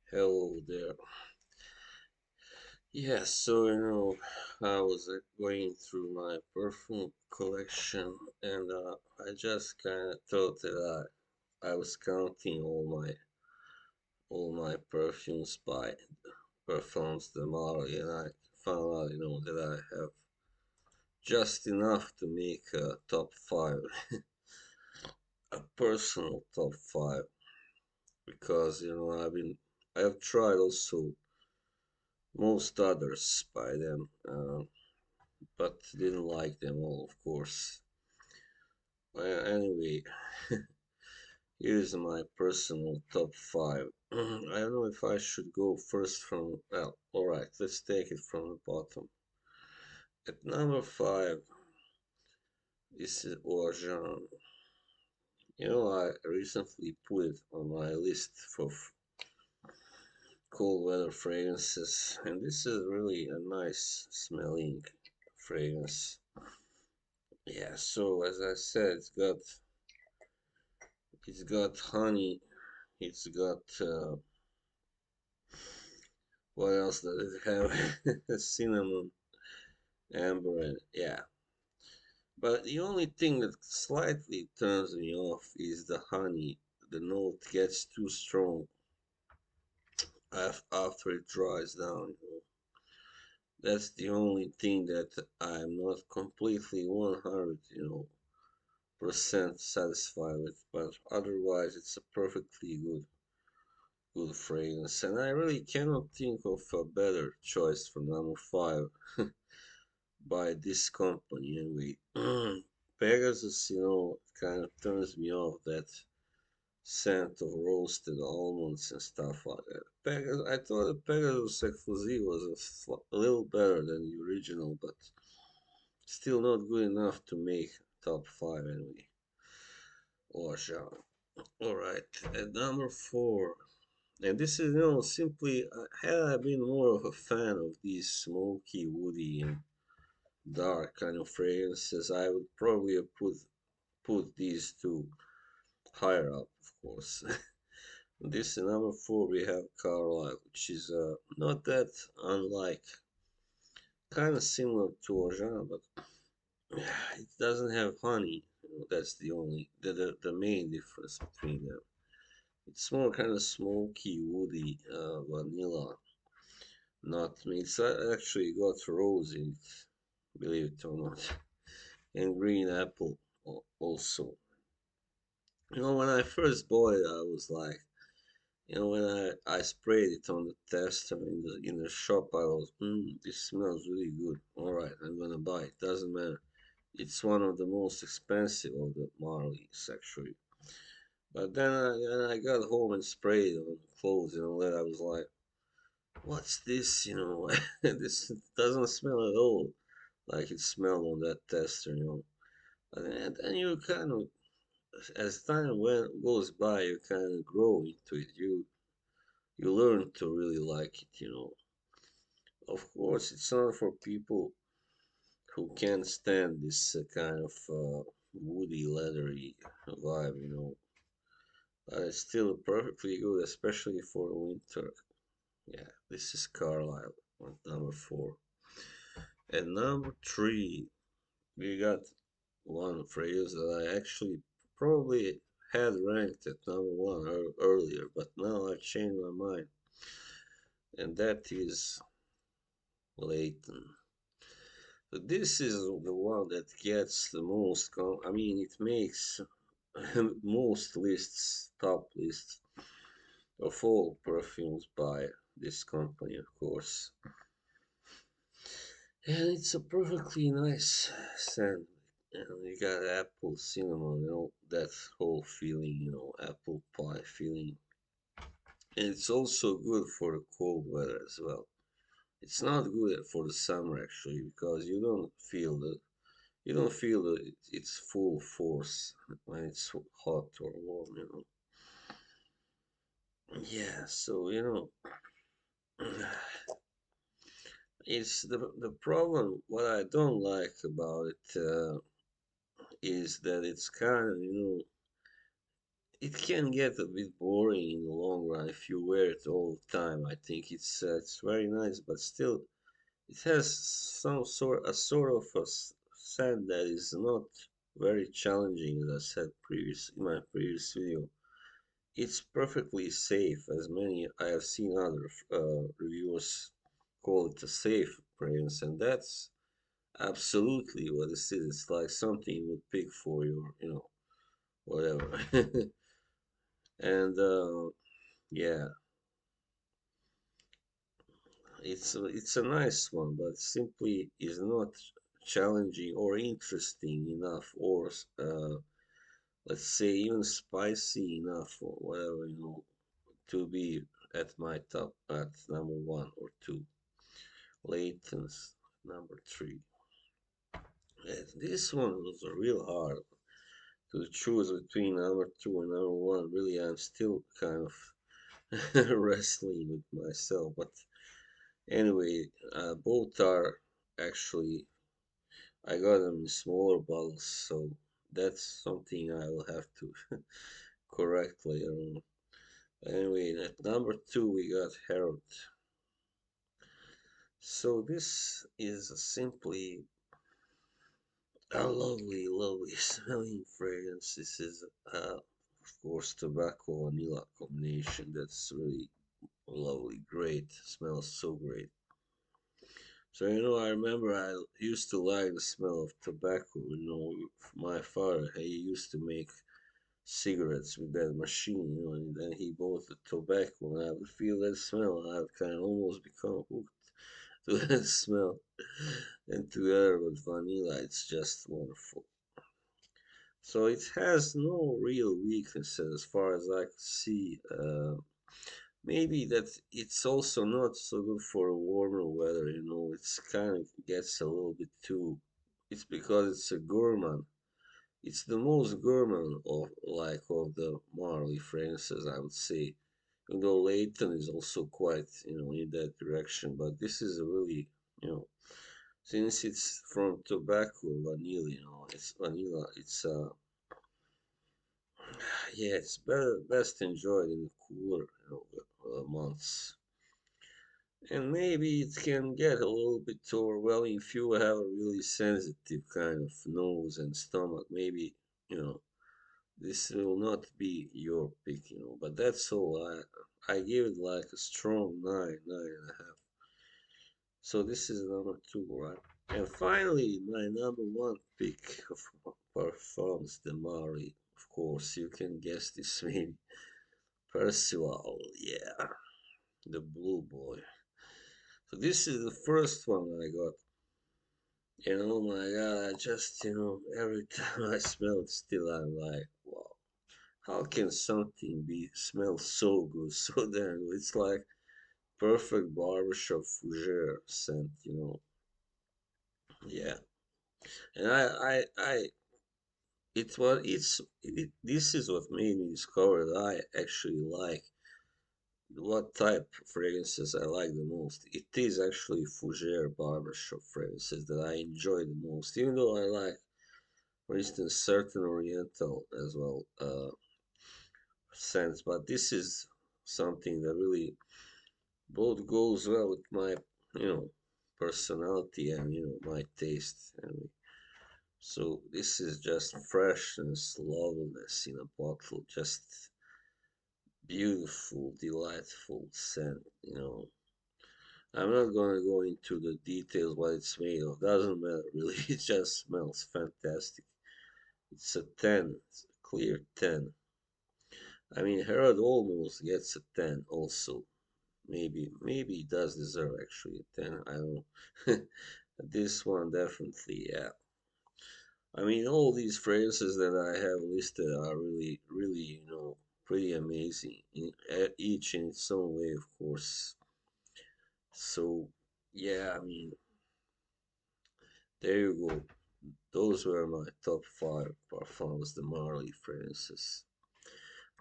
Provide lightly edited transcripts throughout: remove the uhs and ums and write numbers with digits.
Hello there. Yeah, so I was going through my perfume collection, and I just kind of thought that I was counting all my perfumes by Parfums de Marly, and I found out that I have just enough to make a top five, a personal top five, because I have tried also most others by them. But didn't like them all, of course. Well, anyway, here's my personal top five. I don't know if I should go first from. Well, alright, let's take it from the bottom. At number five, this is Orgean. I recently put it on my list for cold weather fragrances, and this is really a nice smelling fragrance. Yeah, so as I said, it's got honey. It's got what else does it have? Cinnamon, amber, and yeah. But the only thing that slightly turns me off is the honey. The note gets too strong after it dries down. That's the only thing that I'm not completely 100, percent satisfied with. But otherwise, it's a perfectly good fragrance, and I really cannot think of a better choice for number five by this company anyway. Pegasus, kind of turns me off that scent of roasted almonds and stuff like that. Pegasus, I thought the Pegasus Exclusive was a little better than the original, but still not good enough to make top five anyway. Or genre. Alright, at number four. And this is, simply, had I been more of a fan of these smoky, woody, and dark kind of fragrances, I would probably have put these two higher up, of course. This number four we have Carlisle, which is not that unlike, kind of similar to Orgeat, but it doesn't have honey. That's the main difference between them. It's more kind of smoky, woody, vanilla. Not me. It's actually got rose in it, believe it or not, and green apple also. When I first bought it, I was like, when I sprayed it on the tester in the shop, I was, this smells really good. All right, I'm gonna buy it. Doesn't matter. It's one of the most expensive of the Marlies, actually. But then I got home and sprayed it on clothes and all that. I was like, what's this? This doesn't smell at all like it smelled on that tester. And then you kind of, as time goes by, you kind of grow into it. You learn to really like it. Of course, it's not for people who can't stand this kind of woody, leathery vibe. But it's still perfectly good, especially for winter. Yeah, this is Carlisle on number four. And number three, we got one phrase that I actually probably had ranked at number one earlier, but now I've changed my mind, and that is Leighton. So this is the one that gets the most. I mean, it makes most lists, top lists of all perfumes by this company, of course. And it's a perfectly nice scent. You got apple, cinnamon, that whole feeling, apple pie feeling. And it's also good for the cold weather as well. It's not good for the summer actually because you don't feel its full force when it's hot or warm. Yeah, so it's the problem. What I don't like about it is that it's kind of it can get a bit boring in the long run if you wear it all the time. I think it's very nice, but still it has sort of scent that is not very challenging, as I said previous in my previous video. It's perfectly safe, as many I have seen other reviewers call it a safe fragrance, and that's absolutely what this is. It's like something you would pick for your, whatever. And yeah, it's a nice one, but simply is not challenging or interesting enough, or let's say even spicy enough, or whatever, to be at my top at number one or two. Layton's number three. And this one was real hard to choose between number two and number one. Really, I'm still kind of wrestling with myself, but anyway, both are actually, I got them in smaller bottles, so that's something I will have to correct later on. Anyway, at number two we got Harold. So this is simply a lovely, lovely smelling fragrance. This is, of course, tobacco vanilla combination. That's really lovely, great. Smells so great. So I remember I used to like the smell of tobacco. My father, he used to make cigarettes with that machine. And then he bought the tobacco, and I would feel that smell, and I would kind of almost become hooked to that smell. And together with vanilla, it's just wonderful. So it has no real weaknesses as far as I could see. Maybe that it's also not so good for warmer weather. It's kind of gets a little bit too. It's because it's a gourmand. It's the most gourmand of the Marley fragrances, I would say. Even though Leighton is also quite in that direction, but this is a really you know since it's from tobacco vanilla. It's vanilla. It's Yeah, it's better best enjoyed in the cooler months. And maybe it can get a little bit overwhelming if you have a really sensitive kind of nose and stomach. Maybe, you know, this will not be your pick, but that's all. I give it like a strong 9.5. So this is number two, right? And finally, my number one pick of Parfums de Marly. Of course, you can guess this maybe. Percival, yeah, the blue boy. So this is the first one I got. And oh my god, I just, every time I smell it, still I'm like, wow, how can something be smell so good, so damn good? It's like perfect barbershop fougere scent, Yeah, and this is what made me discover that I actually like what type of fragrances I like the most. It is actually fougere barbershop fragrances that I enjoy the most, even though I like, for instance, certain oriental as well scents. But this is something that really both goes well with my, you know, personality and my taste. And so this is just freshness, loveliness in a bottle, just beautiful, delightful scent. I'm not gonna go into the details what it's made of. Doesn't matter really. It just smells fantastic. It's a 10. It's a clear 10. I mean, Herod almost gets a 10 also. Maybe he does deserve actually a 10. I don't know. This one definitely, yeah. I mean, all these phrases that I have listed are really, really, pretty amazing. Each in its own way, of course. So, yeah, I mean, there you go. Those were my top five Parfums de Marly fragrances.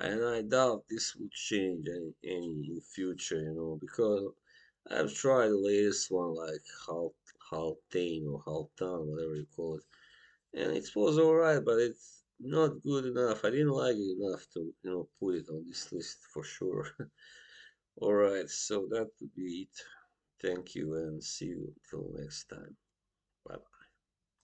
And I doubt this will change any in future, because I've tried the latest one like Haltane or Haltan, whatever you call it, and it was alright, but not good enough. I didn't like it enough to, put it on this list for sure. All right, so that would be it. Thank you and see you until next time. Bye.